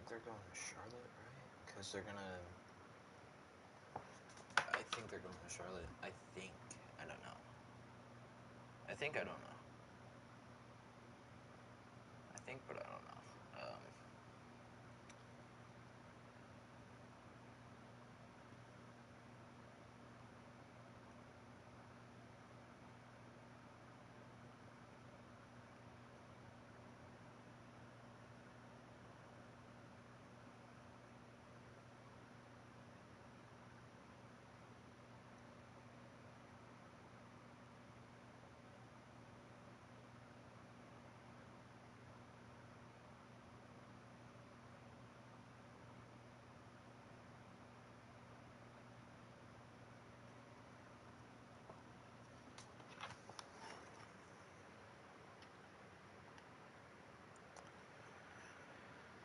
they're going to Charlotte, right? Because they're gonna. I think they're going to Charlotte. I think. I don't know. I think I don't know. I think, but I don't know.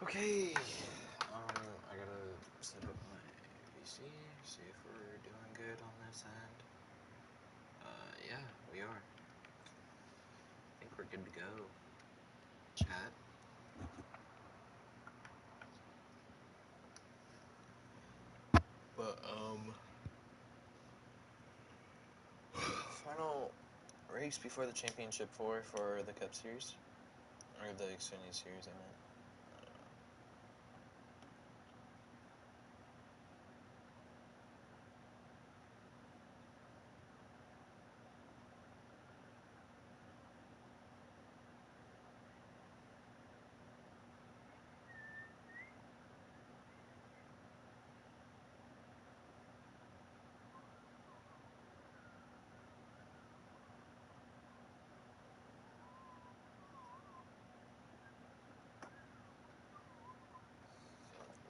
Okay, I gotta set up my PC, see if we're doing good on this end. Yeah, we are. I think we're good to go. Chat. But, final race before the Championship 4 for the Cup Series. Or the Xfinity Series, I meant.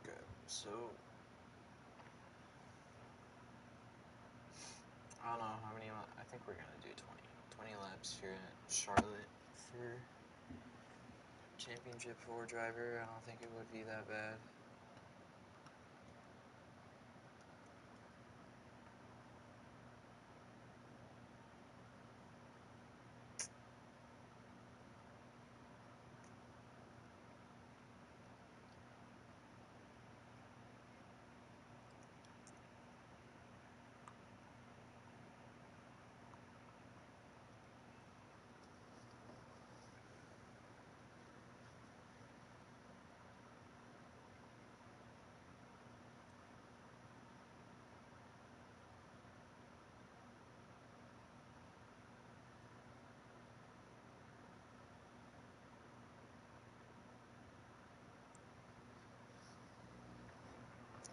Good. So, I don't know how many. I think we're gonna do 20. 20 laps here at Charlotte for Championship 4 driver. I don't think it would be that bad.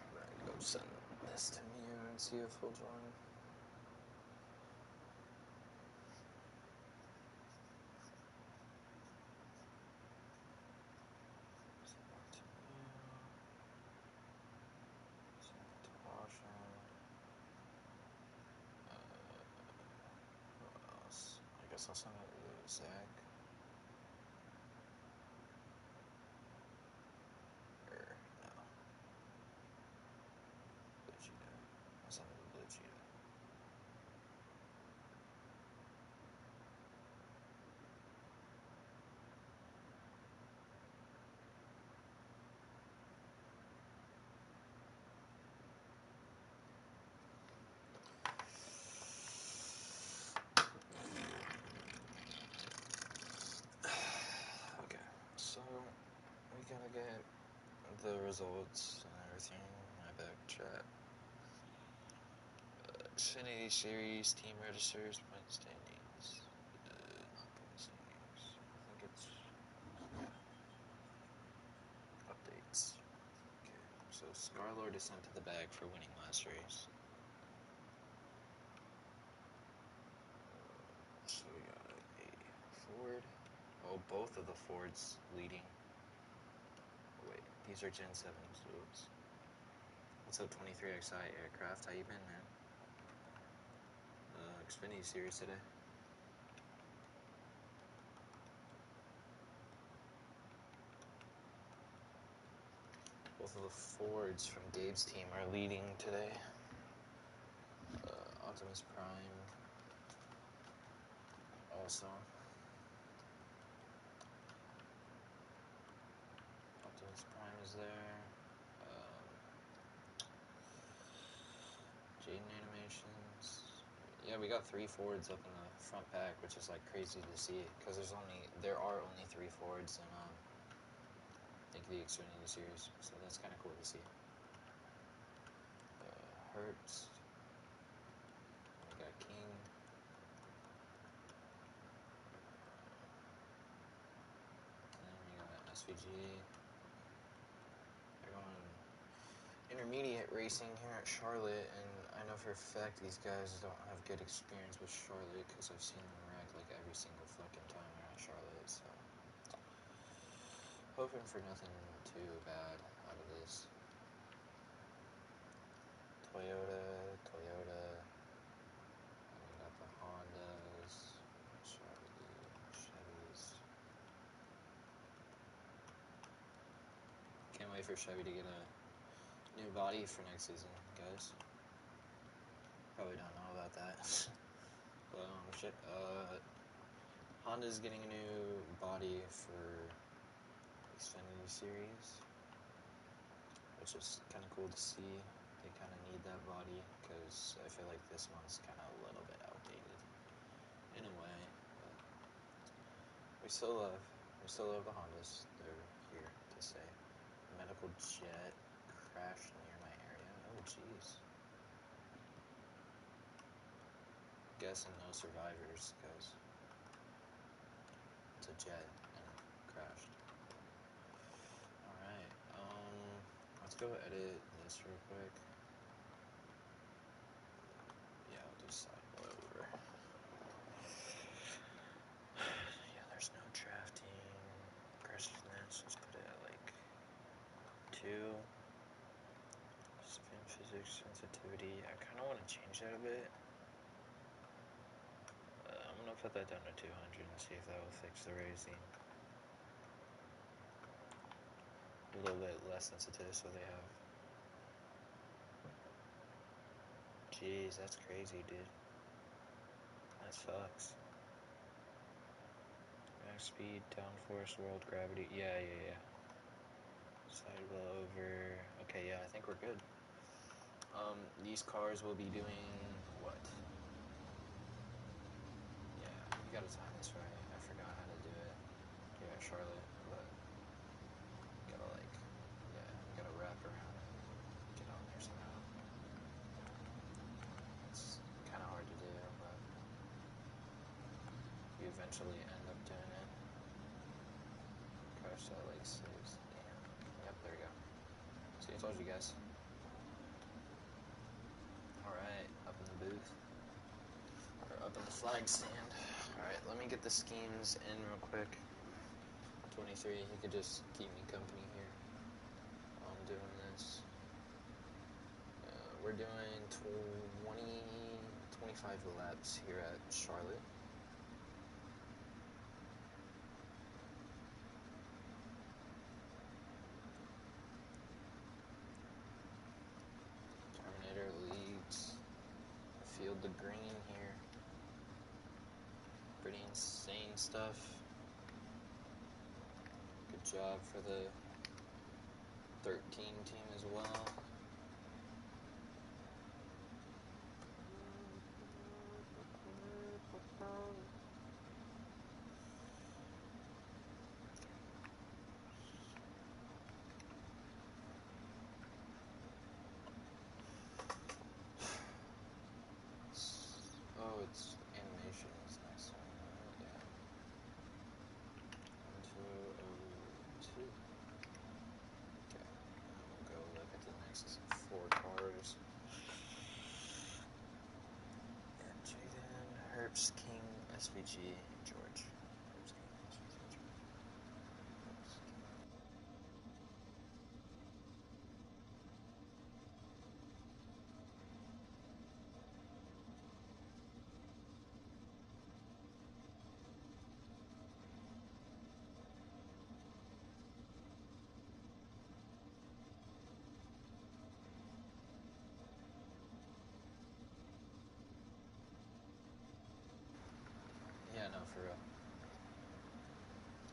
I'm gonna go send this to Mia and see if he'll join. Send it to Mia. Send it to Roshan. Who else? I guess I'll send it to Zach. Or, no. Blue Cheetah. I'll send it to Blue Cheetah. Okay, so we gotta get the results and everything. My back chat. Xfinity Series, team registers, point standings. Not point standings. I think it's updates. Okay, so Scarlord is sent to the bag for winning last race. So we got a Ford. Oh, both of the Fords leading. Oh, wait, these are Gen 7s. Oops. What's up, 23XI Aircraft? How you been, man? Xfinity Series today. Both of the Fords from Gabe's team are leading today. Optimus Prime also. Optimus Prime is there. Jaden Animations. Yeah, we got 3 Fords up in the front pack, which is like crazy to see because there are only 3 Fords in I think the Xfinity series, so that's kind of cool to see. Hertz. We got King. And then we got SVG. They're going intermediate racing here at Charlotte, and I know for a fact these guys don't have good experience with Charlotte because I've seen them wreck like every single fucking time they're at Charlotte, so hoping for nothing too bad out of this. Toyota, and we got the Hondas, Chevys. Can't wait for Chevy to get a new body for next season, guys. Probably don't know about that. But shit. Honda's getting a new body for Xfinity series, which is kind of cool to see. They kind of need that body because I feel like this one's kind of a little bit outdated in a way. But we still love the Hondas. They're here to stay. Medical jet crashed near my area. Oh jeez. Guessing no survivors because it's a jet and it crashed. Alright, let's go edit this real quick. Yeah, I'll do side blow over. Yeah, there's no drafting. Aggressiveness, let's put it at like 2. Spin physics, sensitivity. I kind of want to change that a bit. I'm going to put that down to 200 and see if that will fix the racing. A little bit less sensitive so they have. Jeez, that's crazy, dude. That sucks. Max speed, downforce, world gravity. Yeah. Side blow over. Okay, yeah, I think we're good. These cars will be doing what? Yeah, you gotta time this right. I forgot how to do it. Yeah, Charlotte, but gotta you gotta wrap around and get on there somehow. It's kind of hard to do, but you eventually end up doing it. Crashed at like 6. Damn. Yep, there we go. See, I told you guys. Alright, up in the booth. Or up in the flag stand. Alright, let me get the schemes in real quick. 23, he could just keep me company here while I'm doing this. We're doing 25 laps here at Charlotte. Terminator leads. Field the green here. Pretty insane stuff. Good job for the 13 team as well. It's animation is next one. Yeah. 1202. Okay. We'll go look at the next 4 cars. Yeah, Jaden, Herbst, King, SVG, George. Herbst, King, SVG, George. Herbst, King. Yeah, no, for real.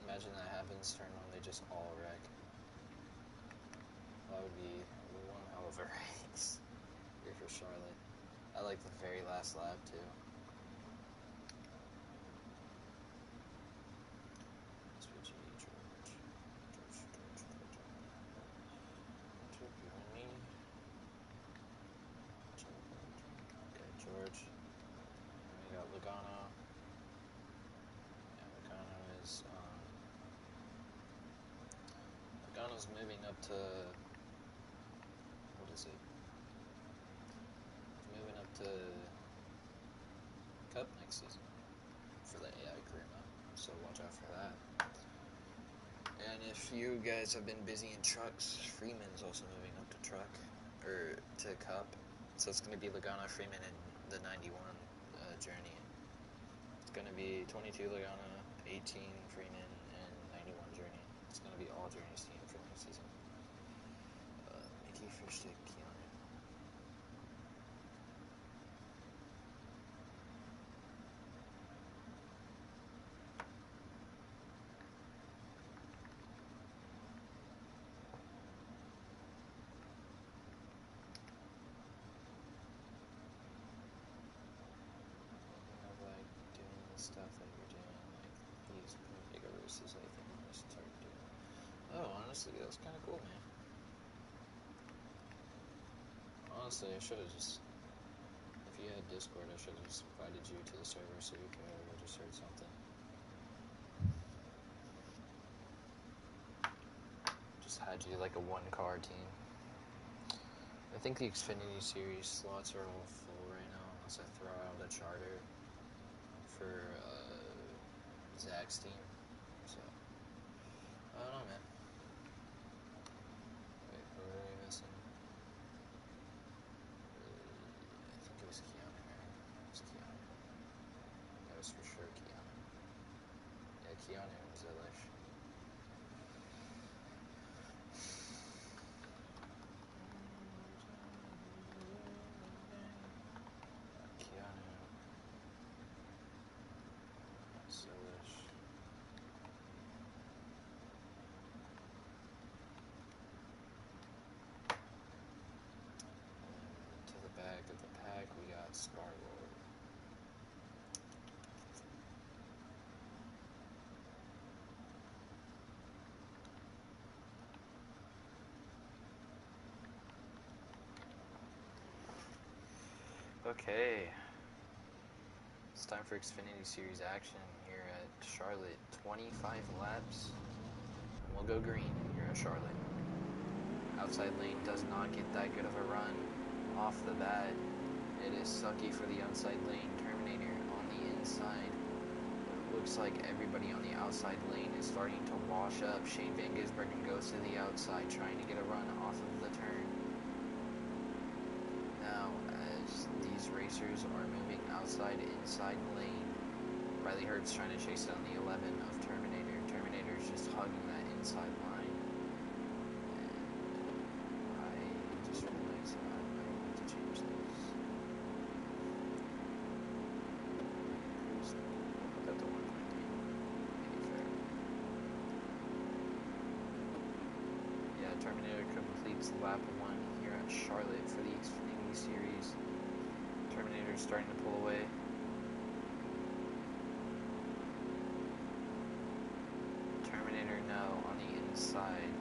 Imagine that happens, turn on, they just all wreck. That would be one hell of a race here for Charlotte. I like the very last lap too. George. And we got Logano. Yeah, Logano's moving up to, what is it? He's moving up to Cup next season for the AI career mode, so watch out for that. And if you guys have been busy in trucks, Freeman's also moving up to truck, or to Cup. So it's going to be Logano, Freeman, and the 91 journey. It's going to be 22 Logano, 18 Freeman, and 91 journey. It's going to be all journeys team for next season. Mickey Fishstick, Keanu. Stuff that you're doing, like these Pummudega races, I think I'm gonna start doing. Oh, honestly, that's kind of cool, man. Honestly, I should have just, if you had Discord, I should have just invited you to the server so you could have registered something. Just had you like a one-car team. I think the Xfinity series slots are all full right now, unless I throw out a charter for Zach's team. So, I don't know, man. Wait, who are we missing? I think it was Keanu, right? It was Keanu. That was for sure Keanu. Yeah, Keanu and Zilish. Keanu. Zilish. To the back of the pack, we got Star-Lord. Okay. It's time for Xfinity Series action here at Charlotte. 25 laps, and we'll go green here at Charlotte. Outside lane does not get that good of a run off the bat. It is sucky for the outside lane. Terminator on the inside. It looks like everybody on the outside lane is starting to wash up. Shane Van Gisbergen goes to the outside, trying to get a run off of the turn. Now, as these racers are moving outside, inside lane, Riley Hurt's trying to chase down the 11 of Terminator. Terminator's just hugging that inside line. I just realized that I need to change those. Put that to 1.3. Maybe fair. Yeah, Terminator completes lap 1 here at Charlotte for the Xfinity Series. Terminator's starting to pull away. Terminator now on the inside.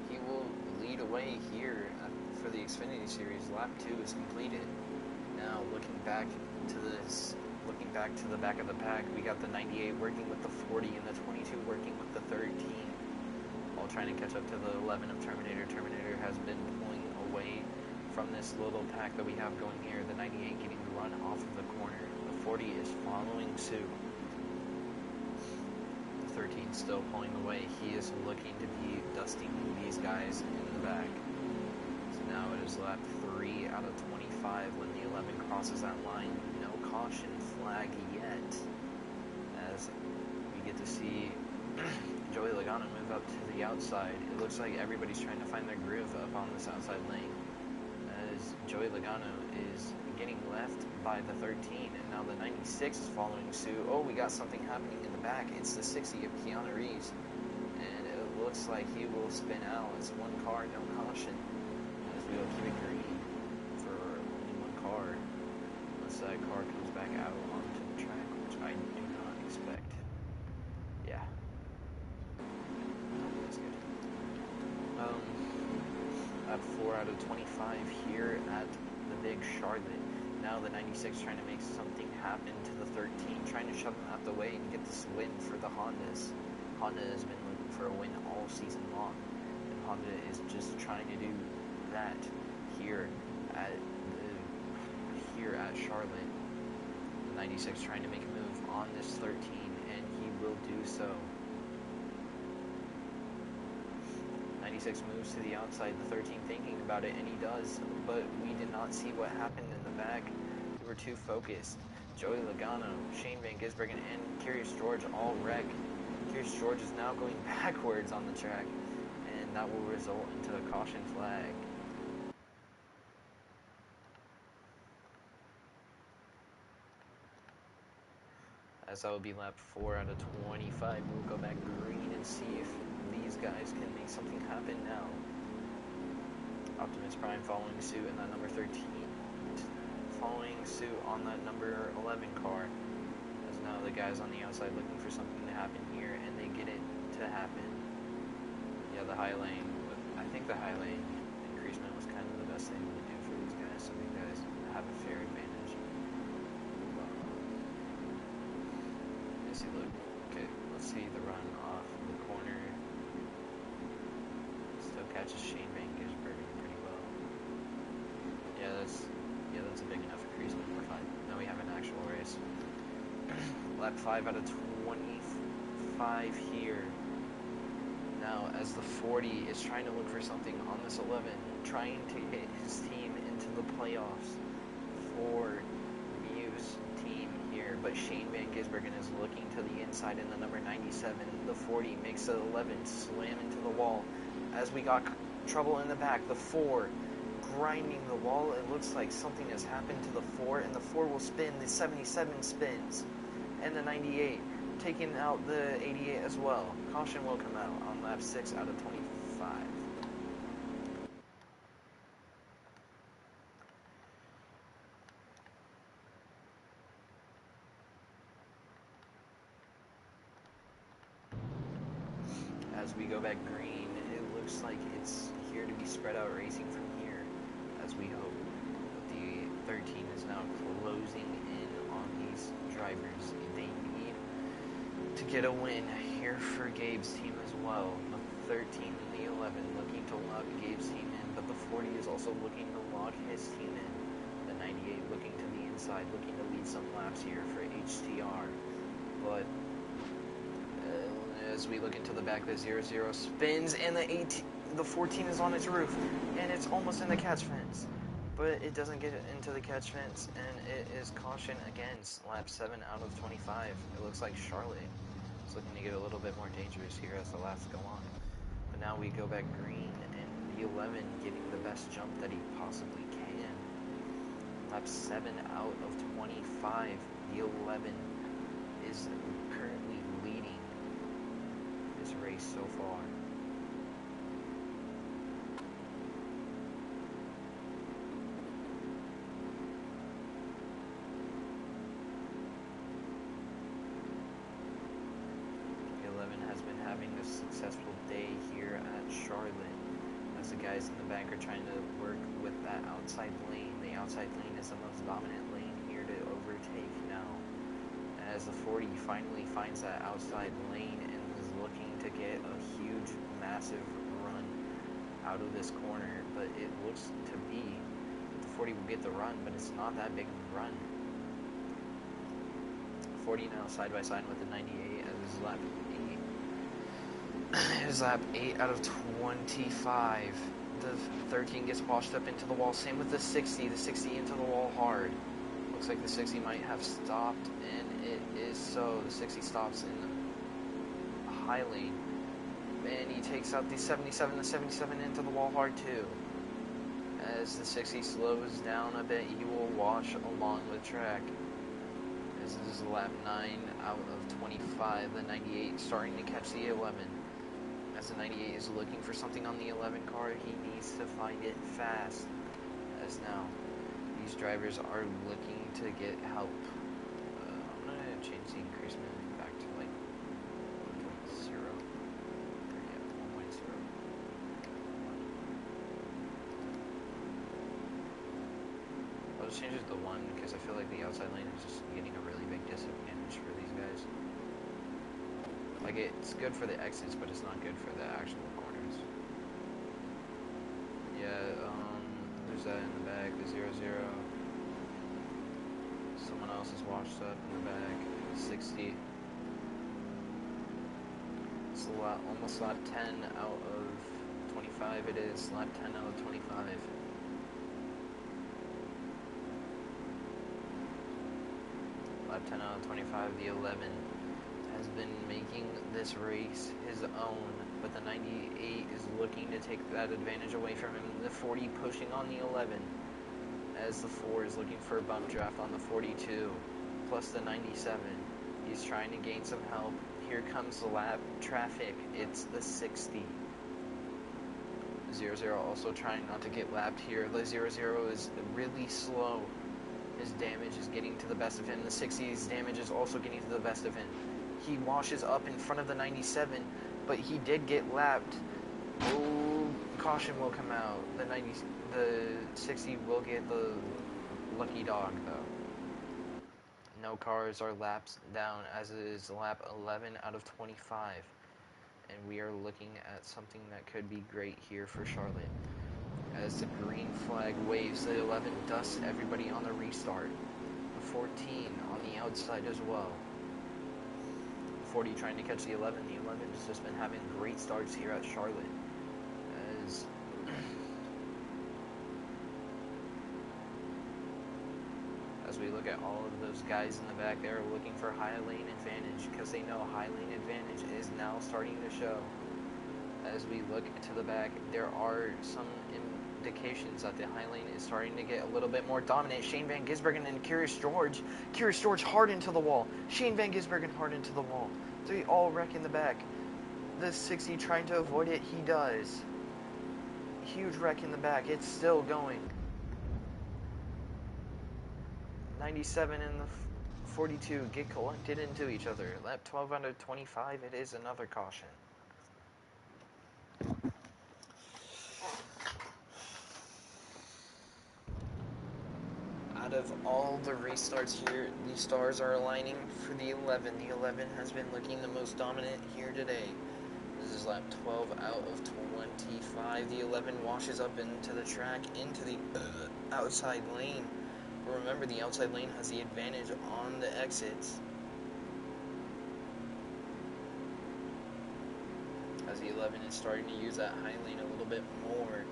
He will lead away here for the Xfinity Series. Lap 2 is completed. Now looking back to the back of the pack, we got the 98 working with the 40 and the 22 working with the 13. All trying to catch up to the 11 of Terminator. Terminator has been pulling away from this little pack that we have going here. The 98 getting the run off of the corner. The 40 is following suit. The 13 still pulling away. He is looking to be dusting these guys in the back. So now it is lap 3 out of 25 when the 11 crosses that line. No caution flag yet, as we get to see Joey Logano move up to the outside. It looks like everybody's trying to find their groove up on this outside lane, as Joey Logano is getting left by the 13, and now the 96 is following suit. Oh, we got something happening in the back. It's the 60 of Keanu Reeves, and it looks looks like he will spin out. It's one car, no caution. As we go keep it green for only one car. Unless that car comes back out onto the track, which I do not expect. Yeah. That's good. At 4 out of 25 here at the big Charlotte. Now the 96 trying to make something happen to the 13, trying to shove them out the way and get this win for the Hondas. Honda has been looking for a win all season long, and Honda is just trying to do that here at Charlotte. The 96 trying to make a move on this 13, and he will do so. 96 moves to the outside, the 13 thinking about it, and he does, but we did not see what happened in the back. We were too focused. Joey Logano, Shane Van Gisbergen, and Curious George all wreck. Curious George is now going backwards on the track, and that will result into a caution flag. As that would be lap 4 out of 25, we'll go back green and see if these guys can make something happen now. Optimus Prime following suit in that number 13, following suit on that number 11 car. As now the guys on the outside looking for something to happen here, and they get it to happen. Yeah, the high lane, I think the high lane increasement was kind of the best thing to do for these guys, so these guys have a fair advantage. Let's see, look, okay, let's see the run off the corner. Still catches Shane Van Gisbergen pretty well. Yeah, that's a big enough increasement. We're fine. Now we have an actual race. Lap 5 out of 25 here. Now, as the 40 is trying to look for something on this 11, trying to hit his team into the playoffs for Mew's team here, but Shane Van Gisbergen is looking to the inside in the number 97. The 40 makes the 11 slam into the wall. As we got trouble in the back, the 4 grinding the wall. It looks like something has happened to the 4, and the 4 will spin. The 77 spins, and the 98 taking out the 88 as well. Caution will come out on lap 6 out of 25. As we go back green, it looks like it's here to be spread out racing from here, as we hope. The 13 is now closing in on these drivers. They need to get a win here for Gabe's team as well. The 13 and the 11 looking to lock Gabe's team in, but the 40 is also looking to lock his team in. The 98 looking to the inside, looking to lead some laps here for HTR. But as we look into the back, the 00 spins, and the 14 is on its roof, and it's almost in the catch fence. But it doesn't get into the catch fence, and it is caution against lap 7 out of 25. It looks like Charlotte is looking to get a little bit more dangerous here as the laps go on. But now we go back green, and the 11 getting the best jump that he possibly can. Lap 7 out of 25. The 11 is currently leading this race so far. Having a successful day here at Charlotte, as the guys in the back are trying to work with that outside lane. The outside lane is the most dominant lane here to overtake now, as the 40 finally finds that outside lane and is looking to get a huge, massive run out of this corner. But it looks to be that the 40 will get the run, but it's not that big of a run. 40 now side by side with the 98 as his lap 8. His lap 8 out of 25. The 13 gets washed up into the wall. Same with the 60. The 60 into the wall hard. Looks like the 60 might have stopped, and it is so. The 60 stops in the high lane. And he takes out the 77. The 77 into the wall hard too. As the 60 slows down a bit, he will wash along the track. This is lap 9 out of 25. The 98 starting to catch the 11. as the 98 is looking for something on the 11 car. He needs to find it fast, as now these drivers are looking to get help. I'm going to change the increasement back to like 1.0. Yeah, 1.0. I'll just change it to 1 because I feel like the outside lane is just getting a really big disadvantage for these guys. Like, it's good for the exits, but it's not good for the actual corners. Yeah, there's that in the back, the 0-0. Someone else is washed up in the back, 60. It's almost lap 10 out of 25 it is, lap 10 out of 25. Lap 10 out of 25, the 11 has been making this race his own, but the 98 is looking to take that advantage away from him. The 40 pushing on the 11, as the 4 is looking for a bump draft on the 42, plus the 97. He's trying to gain some help. Here comes the lap traffic. It's the 60. 0-0 also trying not to get lapped here. The 0-0 is really slow. His damage is getting to the best of him. The 60's damage is also getting to the best of him. He washes up in front of the 97, but he did get lapped. Oh, caution will come out. The 60 will get the lucky dog, though. No cars are laps down, as it is lap 11 out of 25. And we are looking at something that could be great here for Charlotte. As the green flag waves, the 11 dusts everybody on the restart. The 14 on the outside as well. 40 trying to catch the 11. The 11 has just been having great starts here at Charlotte. As we look at all of those guys in the back, they're looking for high lane advantage because they know high lane advantage is now starting to show. As we look to the back, there are some indications that the high lane is starting to get a little bit more dominant. Shane Van Gisbergen and Curious George. Curious George hard into the wall. Shane Van Gisbergen hard into the wall. They all wreck in the back. The 60 trying to avoid it, he does. Huge wreck in the back. It's still going. 97 and the 42 get collected into each other. Lap 12 out of 25, it is another caution. Out of all the restarts here, the stars are aligning for the 11. The 11 has been looking the most dominant here today. This is lap 12 out of 25. The 11 washes up into the track, into the outside lane. But remember, the outside lane has the advantage on the exits. As the 11 is starting to use that high lane a little bit more.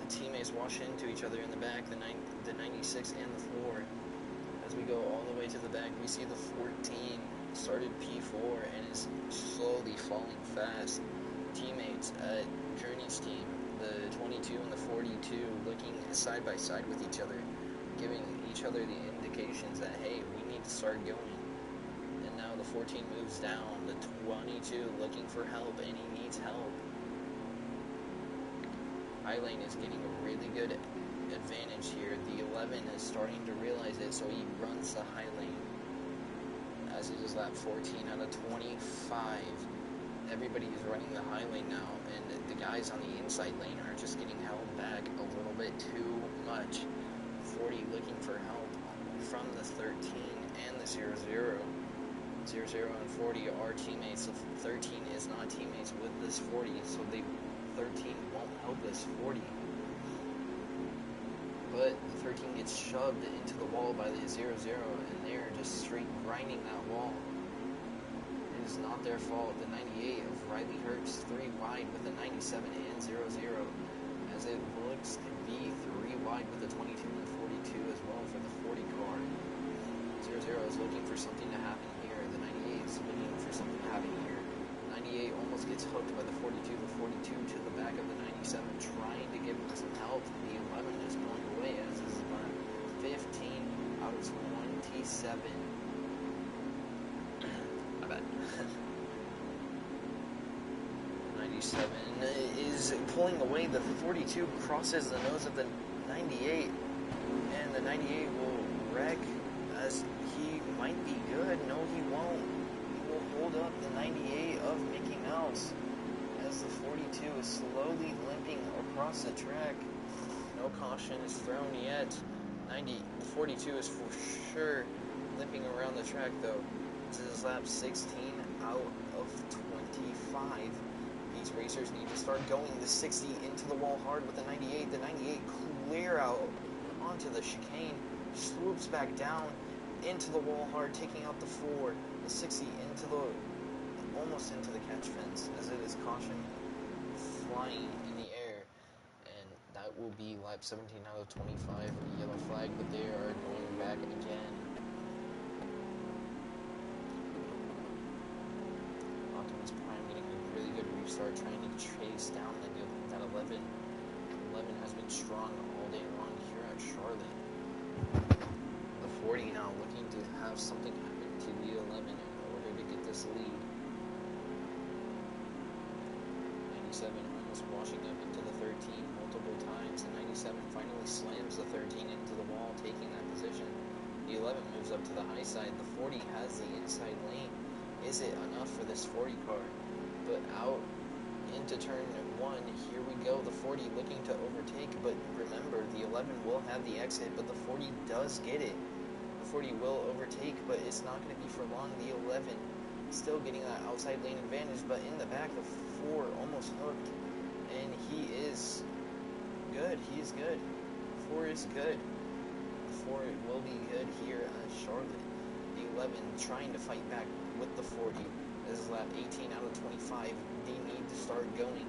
The teammates wash into each other in the back, the 96 and the 4. As we go all the way to the back, we see the 14 started P4 and is slowly falling fast. Teammates at Journey's team, the 22 and the 42, looking side by side with each other, giving each other the indications that, hey, we need to start going. And now the 14 moves down, the 22 looking for help, and he needs help. High lane is getting a really good advantage here. The 11 is starting to realize it, so he runs the high lane. As it is lap 14 out of 25. Everybody is running the high lane now, and the guys on the inside lane are just getting held back a little bit too much. 40 looking for help from the 13 and the 0-0. 0-0 and 40 are teammates. The 13 is not teammates with this 40, so the 13 won't help this 40. But the 13 gets shoved into the wall by the 0-0, and they're just straight grinding that wall. It is not their fault. The 98 of Riley Hurts 3 wide with the 97 and 0-0, as it looks to be 3 wide with the 22 and the 42 as well for the 40 car. 0-0 is looking for something to happen here. The 98 is looking for something to happen here. 98 almost gets hooked by the 42. The 42 to the back of the 97, trying to give him some help. The 11 is pulling away, as this is lap 15 out of 27. My bad. 97 is pulling away. The 42 crosses the nose of the 98, and the 98 will wreck as he might be good. No, he won't. He will hold up the 98 of Mickey Mouse as the 42 is slowly limping across the track. No caution is thrown yet. The 42 is for sure limping around the track though. This is lap 16 out of 25. These racers need to start going the 60 into the wall hard with the 98. The 98 clear out onto the chicane, swoops back down into the wall hard, taking out the 4. The 60 almost into the catch fence as it is caution flying in the air. And that will be lap 17 out of 25 for the yellow flag, but they are going back again. Optimus Prime getting a really good restart, trying to chase down that 11. 11 has been strong all day long here at Charlotte. The 40 now looking to have something happen to the 11 in order to get this lead. 97 almost washing up into the 13 multiple times. The 97 finally slams the 13 into the wall, taking that position. The 11 moves up to the high side. The 40 has the inside lane. Is it enough for this 40 car? But out into turn 1, here we go. The 40 looking to overtake, but remember, the 11 will have the exit, but the 40 does get it. The 40 will overtake, but it's not going to be for long. The 11 still getting that outside lane advantage, but in the back, the 4 almost hooked, and he is good. He is good. 4 is good. 4 will be good here at Charlotte. The 11 trying to fight back with the 40. This is lap 18 out of 25. They need to start going.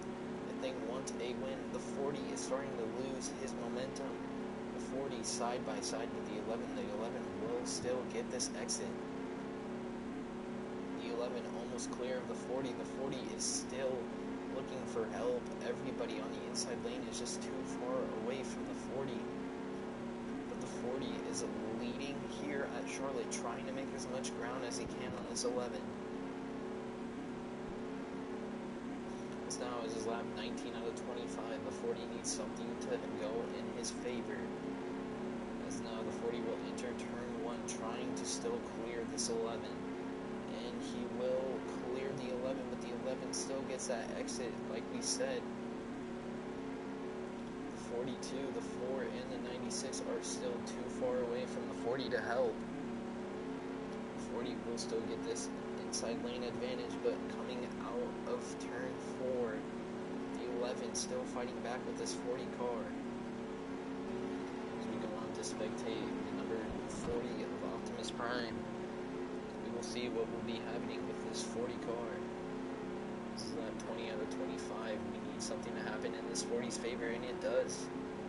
If they want a win, the 40 is starting to lose his momentum. The 40 side by side with the 11. The 11 will still get this exit. The 11 almost clear of the 40. The 40 is still looking for help. Everybody on the inside lane is just too far away from the 40. But the 40 is leading here at Charlotte, trying to make as much ground as he can on this 11. This now is his lap 19 out of 25. The 40 needs something to go in his favor. As now the 40 will enter turn 1, trying to still clear this 11. And he will clear the 11, but the 11 still gets that exit, like we said. The 42, the 4, and the 96 are still too far away from the 40 to help. The 40 will still get this inside lane advantage, but coming out of turn 4, the 11 still fighting back with this 40 car. As we go on to spectate the number 40 of Optimus Prime, we will see what will be happening with this 40 car. This is lap 20 out of 25. We need something to happen in this 40's favor, and it does.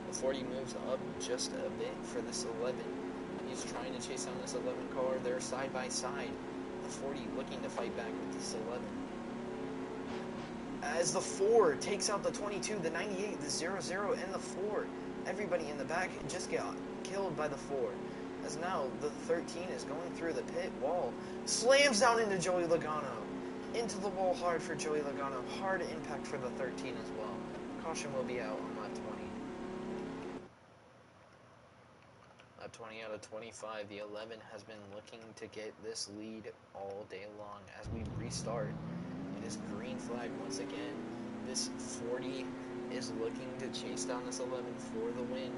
The 40 moves up just a bit for this 11. He's trying to chase down this 11 car. They're side by side. The 40 looking to fight back with this 11. As the 4 takes out the 22, the 98, the 00, and the 4. Everybody in the back just got killed by the 4. As now the 13 is going through the pit wall. Slams down into Joey Logano. Into the wall hard for Joey Logano. Hard impact for the 13 as well. Caution will be out on lap 20. Lap 20 out of 25. The 11 has been looking to get this lead all day long. As we restart, it is green flag once again. This 40 is looking to chase down this 11 for the win.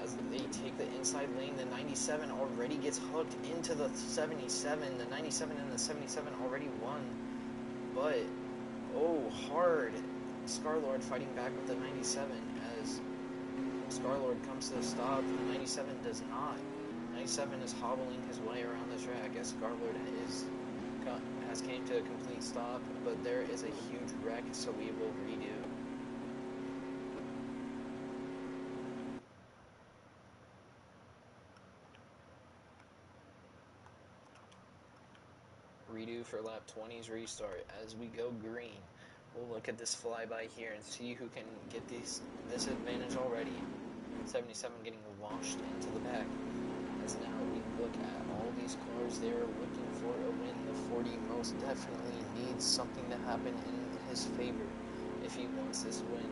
As they take the inside lane, the 97 already gets hooked into the 77. The 97 and the 77 already won. But, oh, hard. Star-Lord fighting back with the 97 as Star-Lord comes to a stop. The 97 does not. 97 is hobbling his way around the track as Star-Lord has came to a complete stop, but there is a huge wreck, so we will redo. Redo for lap 20's restart. As we go green, we'll look at this flyby here and see who can get this advantage already. 77 getting washed into the back. As now we look at all these cars, they are looking for a win. The 40 most definitely needs something to happen in his favor. he wants this win.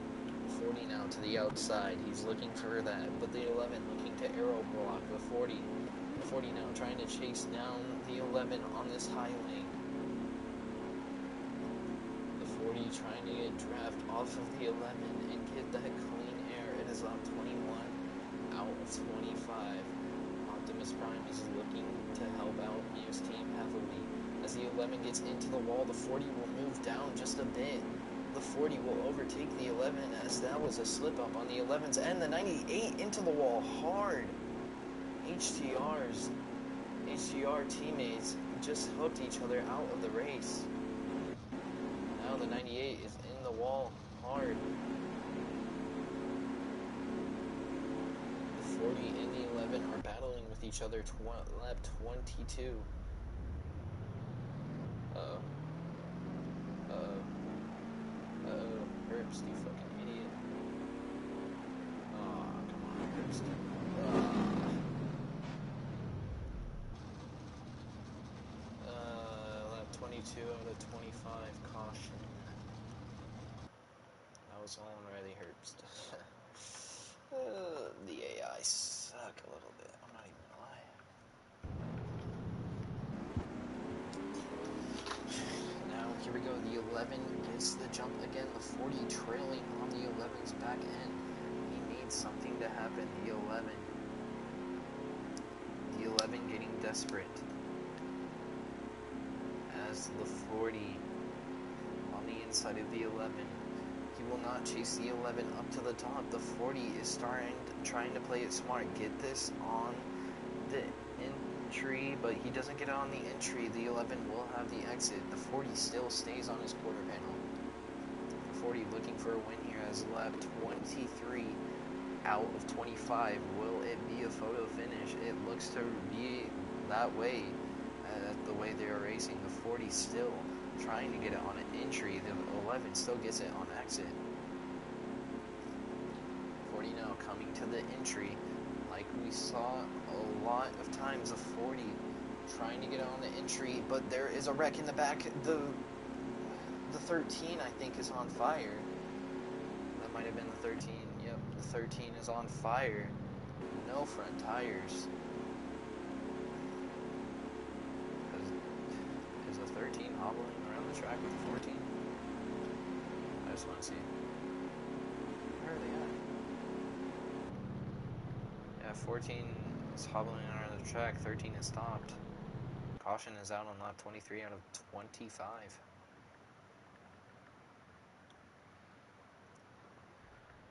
40 now to the outside. He's looking for that, but the 11 looking to arrow block the 40. The 40 now trying to chase down the 11 on this high lane. The 40 trying to get draft off of the 11 and get that clean air. It is on 21 out of 25. Optimus Prime is looking to help out Mew's team heavily. As the 11 gets into the wall, the 40 will move down just a bit. The 40 will overtake the 11 as that was a slip up on the 11s, and the 98 into the wall hard. HTR teammates just hooked each other out of the race. Now the 98 is in the wall hard. The 40 and the 11 are battling with each other lap 22. Herbst, you fucking idiot. Oh, come on, Herbst. Lap 22 out of 25, caution. That was all on Riley Herbst. The AI suck a little bit, I'm not even gonna lie. Now, here we go. The 11 gets the jump again. The 40 trailing on the 11's back end. He needs something to happen. The 11 getting desperate. As the 40 on the inside of the 11. He will not chase the 11 up to the top. The 40 is trying to play it smart. Get this on the entry, but he doesn't get it on the entry. The 11 will have the exit. The 40 still stays on his quarter panel. The 40 looking for a win here as lap 23 out of 25. Will it be a photo finish? It looks to be that way the way they are racing. The 40 still trying to get it on an entry. The 11 still gets it on exit. 40 now coming to the entry. Like we saw a lot of times, the 40 trying to get on the entry, but there is a wreck in the back. The 13, I think, is on fire. That might have been the 13. Yep, the 13 is on fire. No front tires. Is the 13 hobbling around the track with the 14? I just want to see. Where are they at? Yeah, 14 is hobbling around the track. 13 is stopped. Caution is out on lap 23 out of 25.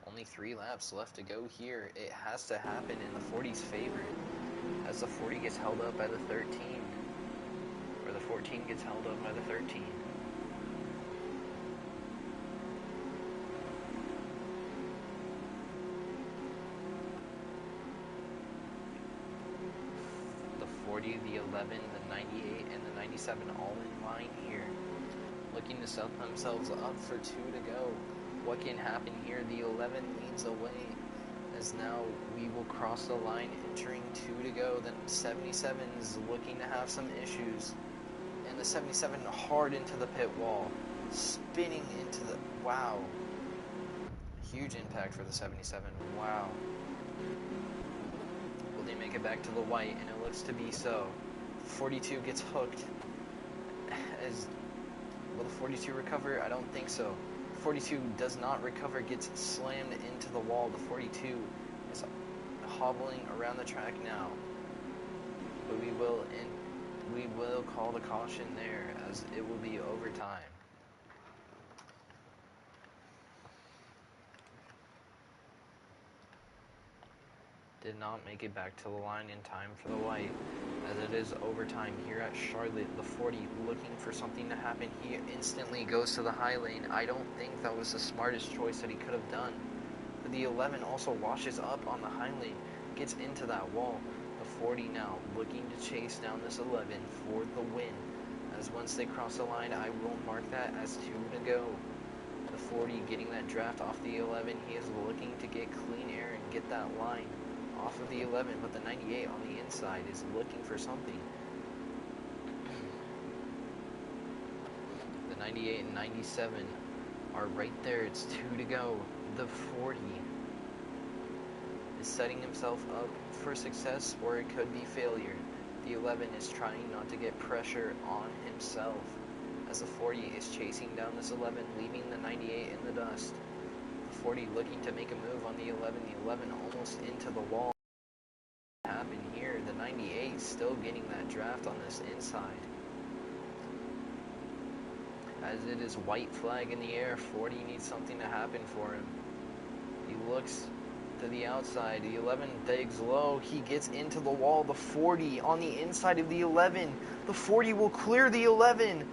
Only 3 laps left to go here. It has to happen in the 40's favor, as the 40 gets held up by the 13, or the 14 gets held up by the 13. The 40, the 11, the 98, and the 97 all in line here, looking to set themselves up for 2 to go. What can happen here? The 11 leads away, as now we will cross the line entering 2 to go. The 77 is looking to have some issues, and the 77 hard into the pit wall, spinning into the, wow, huge impact for the 77. Wow. Will they make it back to the white? And it looks to be so. 42 gets hooked. Will the 42 recover? I don't think so. 42 does not recover, gets slammed into the wall. The 42 is hobbling around the track now, but we will call the caution there, as it will be overtime. Did not make it back to the line in time for the white, as it is overtime here at Charlotte. The 40 looking for something to happen. He instantly goes to the high lane. I don't think that was the smartest choice that he could have done. But the 11 also washes up on the high lane, gets into that wall. The 40 now looking to chase down this 11 for the win, as once they cross the line, I will mark that as 2 to go. The 40 getting that draft off the 11. He is looking to get clean air and get that line off of the 11, but the 98 on the inside is looking for something. The 98 and 97 are right there. It's 2 to go. The 40 is setting himself up for success, or it could be failure. The 11 is trying not to get pressure on himself, as the 40 is chasing down this 11, leaving the 98 in the dust. The 40 looking to make a move on the 11. The 11 almost into the wall. What happened here? The 98 still getting that draft on this inside. As it is white flag in the air, 40 needs something to happen for him. He looks to the outside. The 11 digs low. He gets into the wall. The 40 on the inside of the 11. The 40 will clear the 11.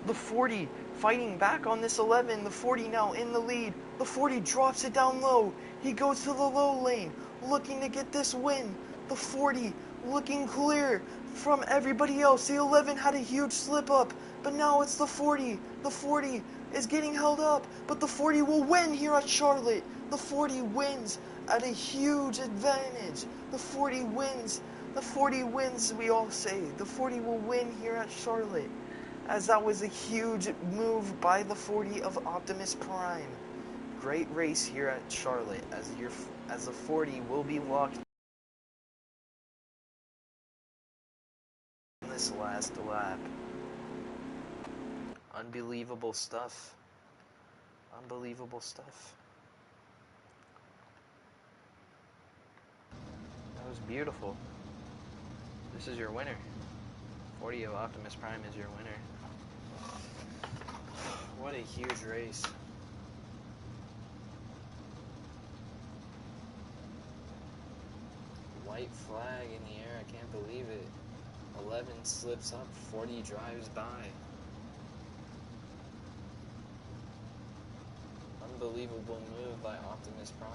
The 40 fighting back on this 11. The 40 now in the lead. The 40 drops it down low. He goes to the low lane, looking to get this win. The 40 looking clear from everybody else. The 11 had a huge slip up, but now it's the 40. The 40 is getting held up, but the 40 will win here at Charlotte. The 40 wins at a huge advantage. The 40 wins. The 40 wins, we all say. The 40 will win here at Charlotte, as that was a huge move by the 40 of Optimus Prime. Great race here at Charlotte, as the 40 will be locked in this last lap. Unbelievable stuff. Unbelievable stuff. That was beautiful. This is your winner. 40 of Optimus Prime is your winner. What a huge race. White flag in the air, I can't believe it. 11 slips up, 40 drives by. Unbelievable move by Optimus Prime.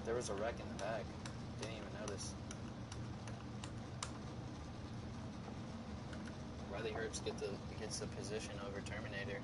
There was a wreck in the back. Didn't even notice. Riley Herbst gets the position over Terminator.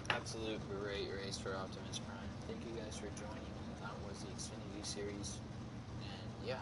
Absolute great race for Optimus Prime. Thank you guys for joining. That was the Xfinity series. And yeah.